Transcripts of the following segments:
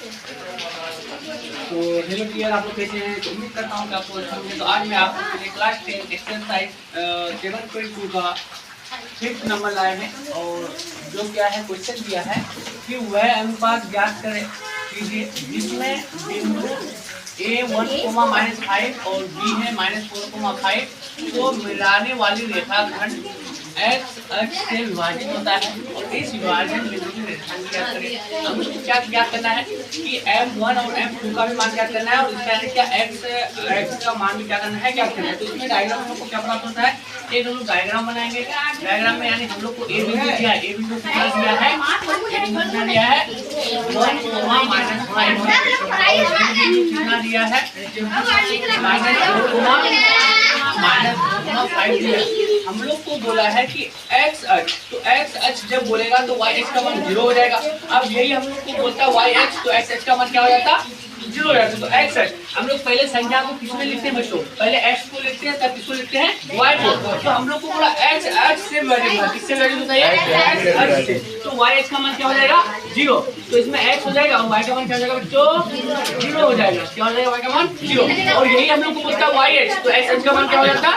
तो hello dear, आप लोग कैसे हैं? तो उम्मीद करता हूँ कि आपको अच्छा होंगे। तो आज मैं आपको मेरे क्लास 10 एक्सरसाइज 7.2 का 5th नंबर लाए हैं और जो क्या है क्वेश्चन दिया है कि वह अनुपात ज्ञात करें कीजिए जिसमें बिंदु A1, -5 और B है -4, 5 को मिलाने वाली रेखाखंड एक्स अक्ष से विभाजित होता है और इस विभाजन बिंदु की रेखाखंड ज्ञात करें। हम लोग को क्या ज्ञात करना है कि M1 और M2 का भी मान ज्ञात करना है और इसका क्या x का मान भी क्या करना है, ज्ञात करना है। तो इसमें डायग्राम हम लोग को क्या प्राप्त होता है, एक हम लोग डायग्राम बनाएंगे। डायग्राम में यानी हम लोग को ए बिंदु दिया है, ए बिंदु कितना दिया है, ए बिंदु कितना दिया है 1, -5 कितना दिया है -4, -5 हम लोग को बोला है कि x अक्ष, तो x अक्ष जब बोलेगा तो y अक्ष का मान 0 हो जाएगा। अब यही हम लोग को बोलता है y अक्ष, तो x अक्ष का मान क्या हो जाता, 0 हो जाता। तो x अक्ष हम लोग पहले संख्या को किसमें लिखते हैं बच्चों, पहले x को लिखते हैं तब किसको लिखते हैं, y को। तो हम लोग को पूरा x अक्ष से विभाजित होगा, किससे विभाजित होता है, x अक्ष से। तो y अक्ष का मान क्या हो जाएगा 0, तो इसमें x हो जाएगा और y का मान क्या हो जाएगा बच्चों 0 हो जाएगा। क्या हो जाएगा y का मान 0। और यही हम लोग को बोलता है y अक्ष, तो x अक्ष का मान क्या हो जाता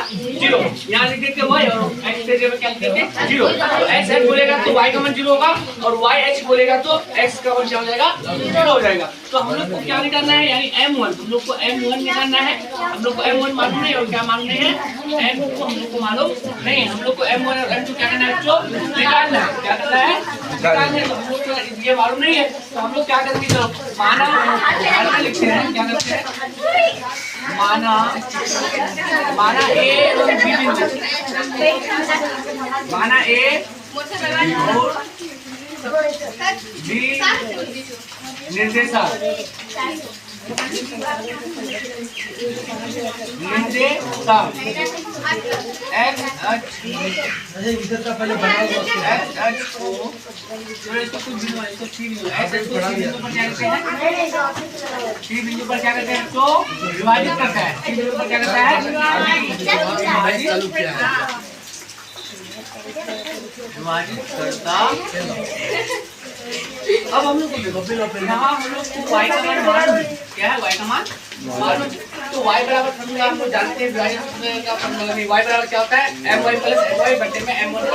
0। यहाँ लिख देते y और x से जगह क्या लिख देते 0। तो x अक्ष बोलेगा तो y का मान 0 होगा और y अक्ष बोलेगा तो x का मान क्या हो जाएगा 0 हो जाएगा। तो हम लोग को क्या निकालना है, यानी M1 हम लोग को M1 निकालना है। हम लोग को M1 मालूम नहीं और क्या मालूम नहीं है, M2 को हम लोग को मालूम नहीं। हम लोग को M1 और M2 क्या करना है बच्चों, निकालना है। क्या करना है, निकालना है। तो हम लोग को ये मालूम नहीं है तो हम लोग क्या करेंगे, चलो माना लिखते हैं। क्या करते हैं, माना A और B बिंदु, माना A और B निर्देशांक x अक्ष को टी बिंदु पर क्या करते हैं तो विभाजित करता है। टी बिंदु पर क्या करता है, विभाजित करता। अब हम लोग को देखो यहाँ हम लोग को y का मान मालूम, क्या है y का मान मालूम। तो y बराबर फॉर्मूला हम लोग जानते हैं, विभाजन का फॉर्मूला में y बराबर क्या होता है, my + my बटे में m1 +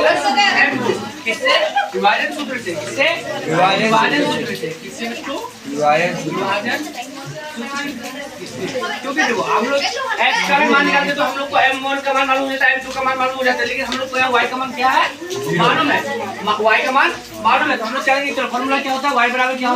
m2। किससे, विभाजन सूत्र से। किससे, विभाजन सूत्र से। किससे बच्चों, विभाजन सूत्र। क्योंकि देखो हम लोग x का भी मान निकालते तो हम लोग को m1 का मान मालूम हो जाता है, m2 का मान मालूम हो जाता है, लेकिन हम लोग को यहाँ y का मान क्या है मालूम है, y का मान मालूम है। तो हम लोग क्या करेंगे, चलो फॉर्मूला क्या होता है, y बराबर क्या